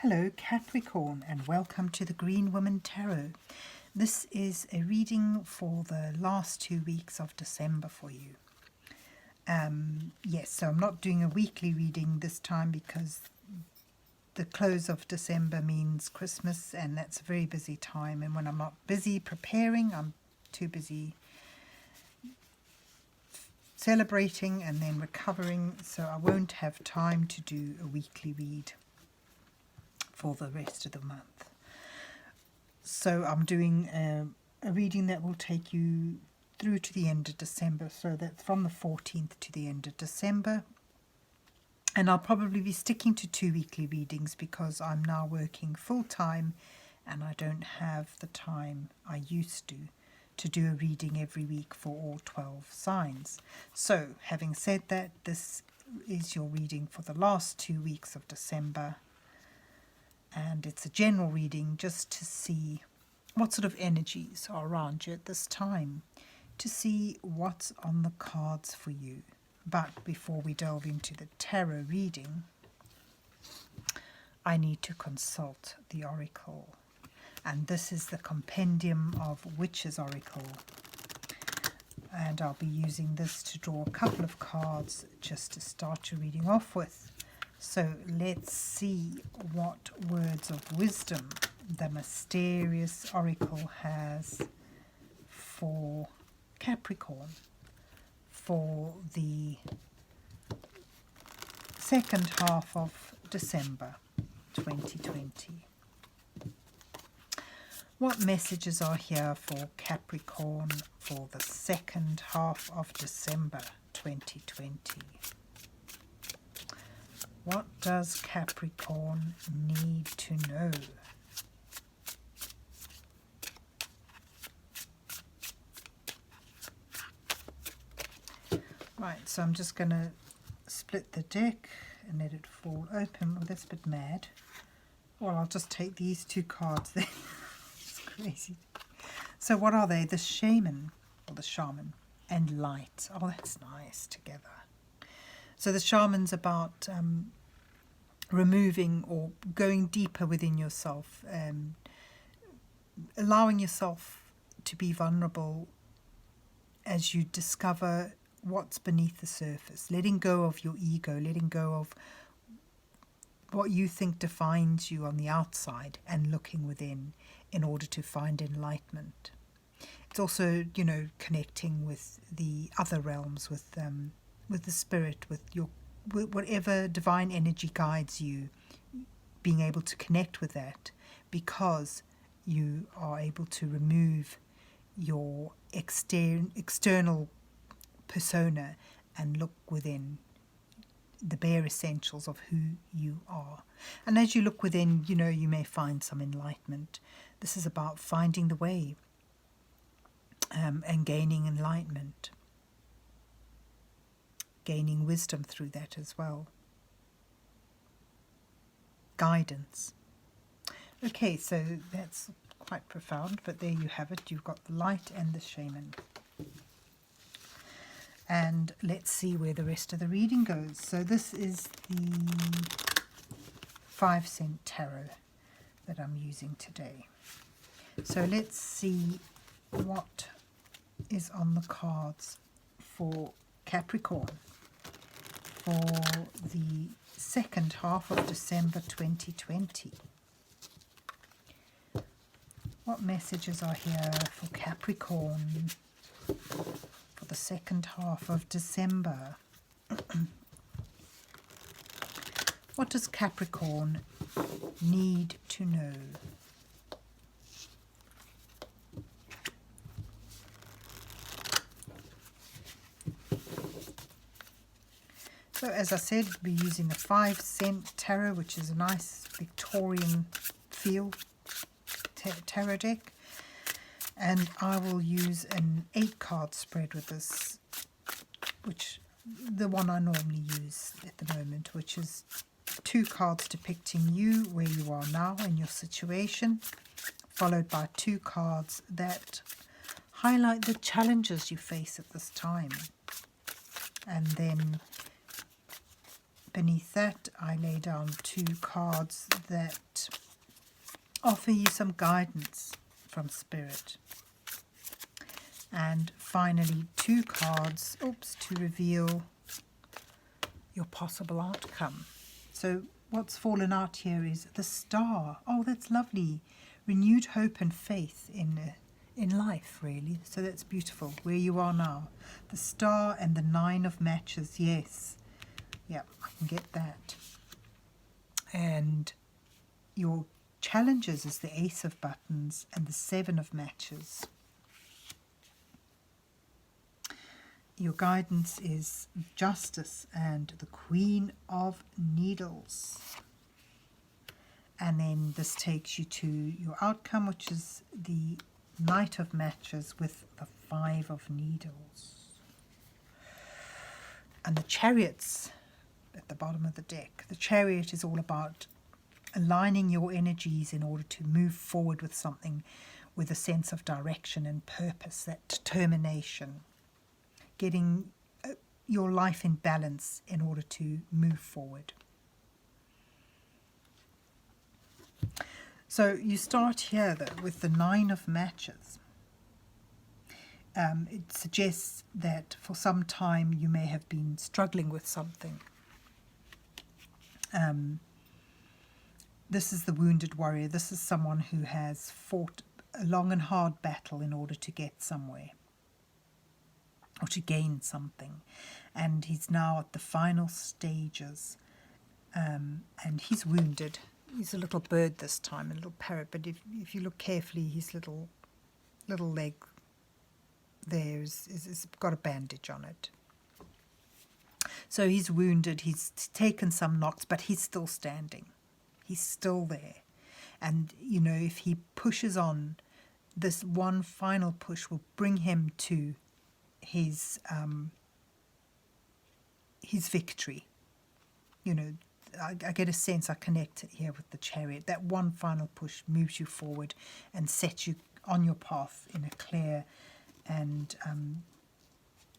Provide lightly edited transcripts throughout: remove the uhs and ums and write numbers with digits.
Hello Capricorn, and welcome to the Green Woman Tarot. This is a reading for the last 2 weeks of December for you. Yes, so I'm not doing a weekly reading this time because the close of December means Christmas, and that's a very busy time, and when I'm not busy preparing, I'm too busy celebrating and then recovering, so I won't have time to do a weekly read for the rest of the month. So I'm doing a reading that will take you through to the end of December, so that's from the 14th to the end of December. And I'll probably be sticking to 2 weekly readings because I'm now working full-time and I don't have the time I used to do a reading every week for all 12 signs. So having said that, this is your reading for the last 2 weeks of December. And it's a general reading just to see what sort of energies are around you at this time, to see what's on the cards for you. But before we delve into the tarot reading, I need to consult the oracle. And this is the Compendium of Witches Oracle. And I'll be using this to draw a couple of cards just to start your reading off with. So let's see what words of wisdom the mysterious oracle has for Capricorn for the second half of December 2020. What messages are here for Capricorn for the second half of December 2020? What does Capricorn need to know? Right, so I'm just going to split the deck and let it fall open. Oh, that's a bit mad. Well, I'll just take these 2 cards then. It's crazy. So what are they? The shaman, or the shaman, and light. Oh, that's nice together. So the shaman's about removing or going deeper within yourself, allowing yourself to be vulnerable as you discover what's beneath the surface, letting go of your ego, letting go of what you think defines you on the outside and looking within in order to find enlightenment. It's also, connecting with the other realms, with the spirit, with whatever divine energy guides you, being able to connect with that because you are able to remove your external persona and look within the bare essentials of who you are. And as you look within, you may find some enlightenment. This is about finding the way and gaining enlightenment. Gaining wisdom through that as well. Guidance. Okay, so that's quite profound, but there you have it. You've got the light and the shaman. And let's see where the rest of the reading goes. So this is the 5-cent tarot that I'm using today. So let's see what is on the cards for Capricorn for the second half of December 2020. What messages are here for Capricorn for the second half of December? What does Capricorn need to know? So as I said, we're using a 5-cent tarot, which is a nice Victorian feel tarot deck. And I will use an 8-card spread with this, which the one I normally use at the moment, which is 2 cards depicting you, where you are now in your situation, followed by 2 cards that highlight the challenges you face at this time. And then beneath that, I lay down 2 cards that offer you some guidance from Spirit. And finally, 2 cards, to reveal your possible outcome. So what's fallen out here is the Star. Oh, that's lovely. Renewed hope and faith in life, really. So that's beautiful, where you are now. The Star and the 9 of matches, yes. Yeah, I can get that. And your challenges is the Ace of Buttons and the 7 of matches. Your guidance is Justice and the Queen of Needles. And then this takes you to your outcome, which is the Knight of Matches with the 5 of Needles. And the Chariot's at the bottom of the deck. The Chariot is all about aligning your energies in order to move forward with something with a sense of direction and purpose, that determination. Getting your life in balance in order to move forward. So you start here though with the 9 of matches. It suggests that for some time you may have been struggling with something. This is the wounded warrior. This is someone who has fought a long and hard battle in order to get somewhere, or to gain something, and he's now at the final stages, and he's wounded. He's a little bird this time, a little parrot, but if you look carefully, his little leg there is got a bandage on it. So he's wounded, he's taken some knocks, but he's still standing. He's still there. And, you know, if he pushes on, this one final push will bring him to his victory. You know, I get a sense, I connect here with the Chariot. That one final push moves you forward and sets you on your path in a clear and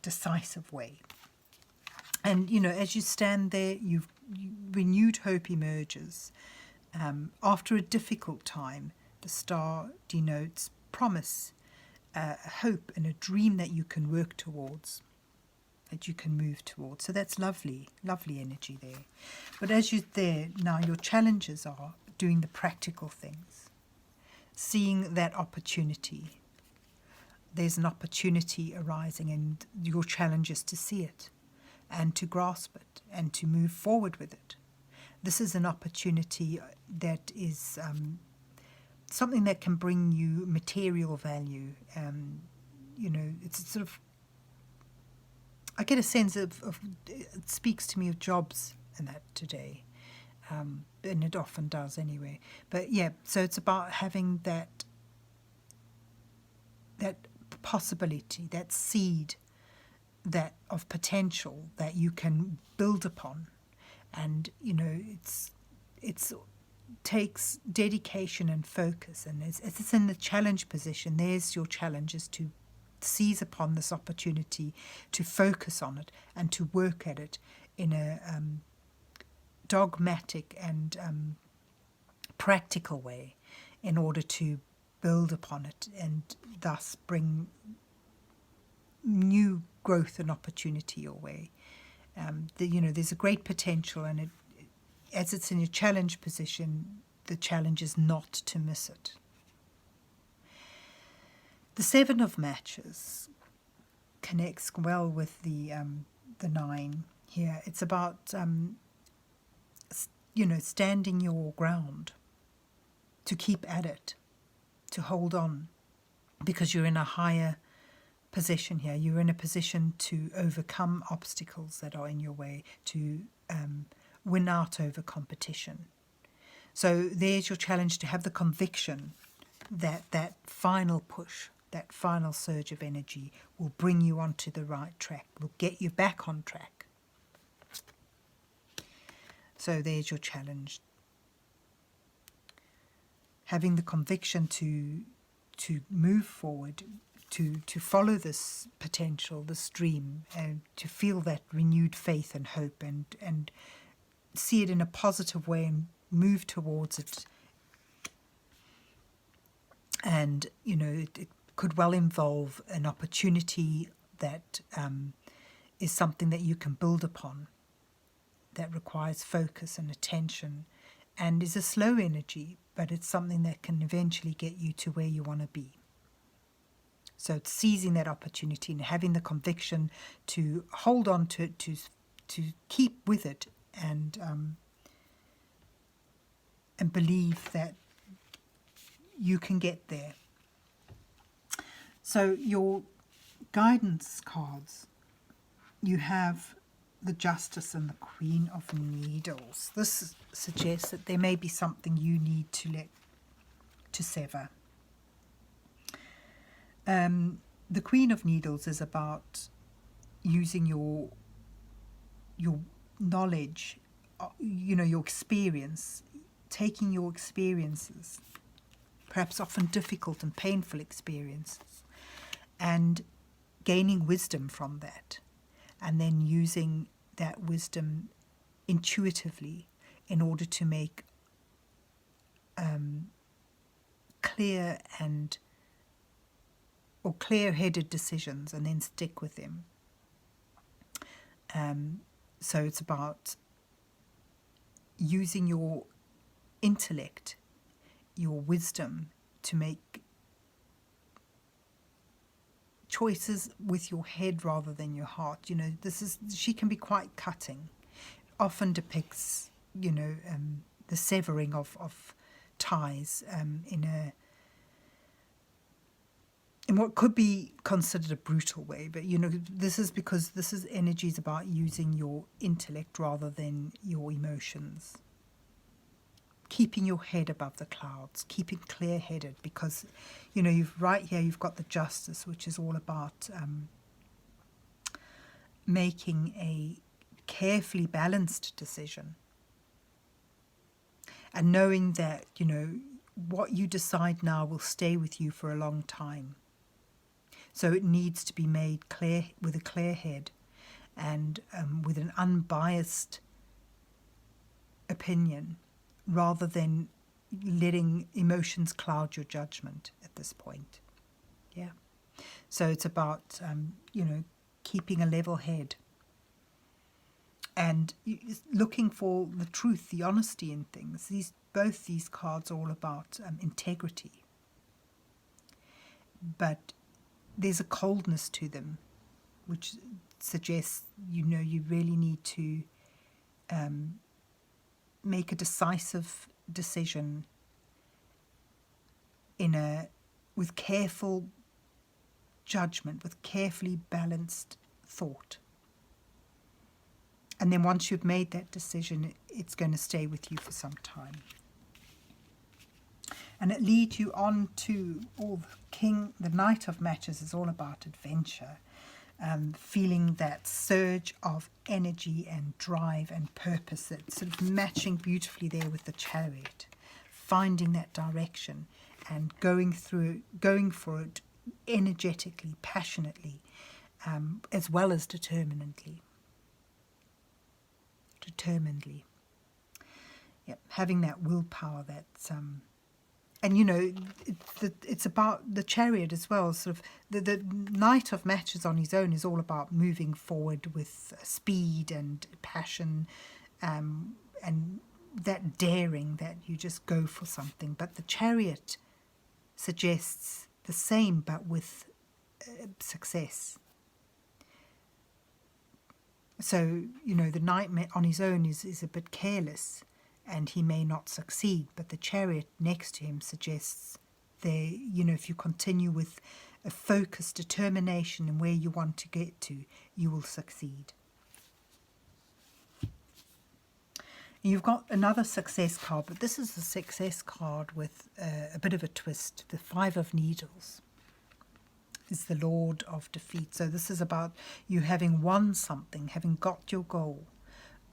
decisive way. And, you know, as you stand there, renewed hope emerges. After a difficult time, the Star denotes promise, hope, and a dream that you can work towards, that you can move towards. So that's lovely, lovely energy there. But as you're there, now your challenges are doing the practical things, seeing that opportunity. There's an opportunity arising, and your challenge is to see it and to grasp it and to move forward with it. This is an opportunity that is something that can bring you material value. You know, it's sort of, I get a sense of it speaks to me of jobs and that today. And it often does anyway. But yeah, so it's about having that possibility, that seed that of potential that you can build upon. And, you know, it's takes dedication and focus. And as it's in the challenge position, there's your challenge, is to seize upon this opportunity, to focus on it and to work at it in a dogmatic and practical way in order to build upon it and thus bring new growth and opportunity your way. You know, there's a great potential, and as it's in a challenge position, the challenge is not to miss it. The 7 of matches connects well with the 9 here. It's about you know, standing your ground, to keep at it, to hold on, because you're in a higher position here. You're in a position to overcome obstacles that are in your way, to win out over competition. So there's your challenge, to have the conviction that that final push, that final surge of energy will bring you onto the right track, will get you back on track. So there's your challenge. Having the conviction to move forward, to follow this potential, this dream, and to feel that renewed faith and hope, and see it in a positive way and move towards it. And, you know, it could well involve an opportunity that is something that you can build upon, that requires focus and attention, and is a slow energy, but it's something that can eventually get you to where you want to be. So it's seizing that opportunity and having the conviction to hold on to it, to keep with it, and believe that you can get there. So your guidance cards, you have the Justice and the Queen of Needles. This suggests that there may be something you need to sever. The Queen of Needles is about using your knowledge, you know, your experience, taking your experiences, perhaps often difficult and painful experiences, and gaining wisdom from that, and then using that wisdom intuitively in order to make clear-headed decisions and then stick with them. So it's about using your intellect, your wisdom, to make choices with your head rather than your heart. You know, she can be quite cutting. Often depicts, you know, the severing of ties in what could be considered a brutal way, but you know, this is because this is energies about using your intellect rather than your emotions. Keeping your head above the clouds, keeping clear-headed, because you know, right here you've got the Justice, which is all about making a carefully balanced decision, and knowing that, you know, what you decide now will stay with you for a long time. So it needs to be made clear, with a clear head, and with an unbiased opinion, rather than letting emotions cloud your judgment at this point. Yeah. So it's about, you know, keeping a level head and looking for the truth, the honesty in things. Both these cards are all about integrity. But there's a coldness to them, which suggests, you know, you really need to make a decisive decision with careful judgment, with carefully balanced thought. And then once you've made that decision, it's going to stay with you for some time. And it leads you on to the Knight of Matches is all about adventure, feeling that surge of energy and drive and purpose that's sort of matching beautifully there with the Chariot, finding that direction and going for it energetically, passionately, as well as determinedly. Yep, having that willpower that's and you know, it's about the Chariot as well. Sort of the Knight of Matches on his own is all about moving forward with speed and passion, and that daring, that you just go for something. But the Chariot suggests the same, but with success. So, you know, the Knight on his own is a bit careless, and he may not succeed, but the Chariot next to him suggests there, you know, if you continue with a focused determination in where you want to get to, you will succeed. You've got another success card, but this is a success card with a bit of a twist. The Five of Needles is the Lord of Defeat. So this is about you having won something, having got your goal.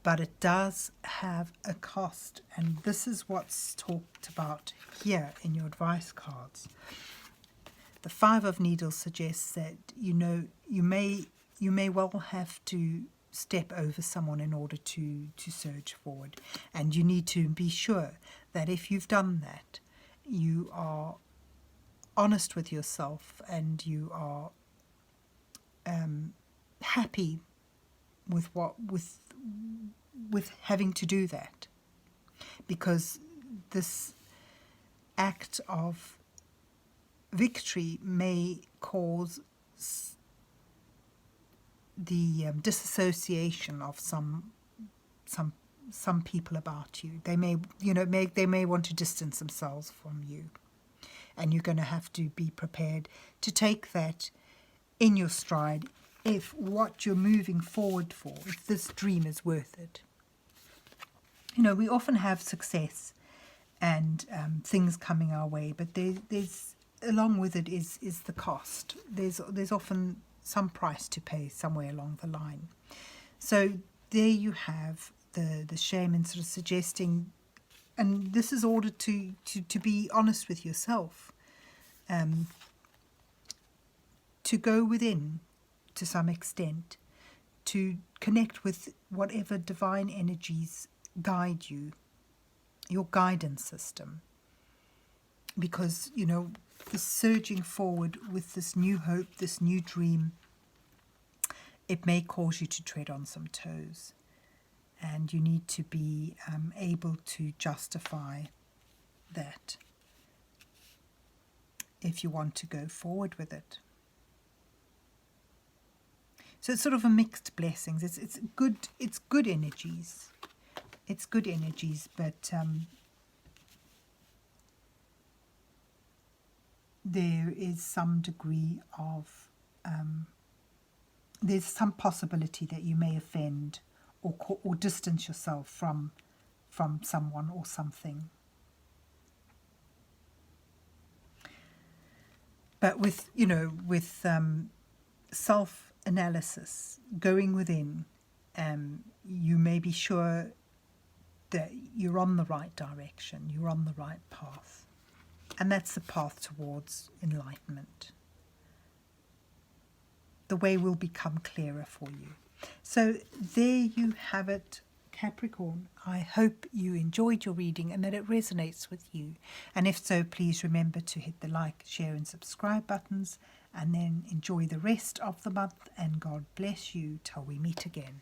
But it does have a cost, and this is what's talked about here in your advice cards. The Five of Needles suggests that, you know, you may well have to step over someone in order to surge forward. And you need to be sure that if you've done that, you are honest with yourself and you are happy with with having to do that, because this act of victory may cause the disassociation of some people about you. They may want to distance themselves from you, and you're going to have to be prepared to take that in your stride if what you're moving forward for, if this dream is worth it. We often have success and things coming our way, but there's along with it is the cost. There's often some price to pay somewhere along the line. So there you have the shaman sort of suggesting, and this is ordered to be honest with yourself, to go within to some extent, to connect with whatever divine energies guide you, your guidance system. Because, the surging forward with this new hope, this new dream, it may cause you to tread on some toes. And you need to be able to justify that if you want to go forward with it. So it's sort of a mixed blessings. It's good energies. It's good energies, but there is some degree of there's some possibility that you may offend or distance yourself from someone or something. But with self-analysis, going within, you may be sure that you're on the right direction, you're on the right path. And that's the path towards enlightenment. The way will become clearer for you. So there you have it, Capricorn. I hope you enjoyed your reading and that it resonates with you. And if so, please remember to hit the like, share and subscribe buttons, and then enjoy the rest of the month, and God bless you till we meet again.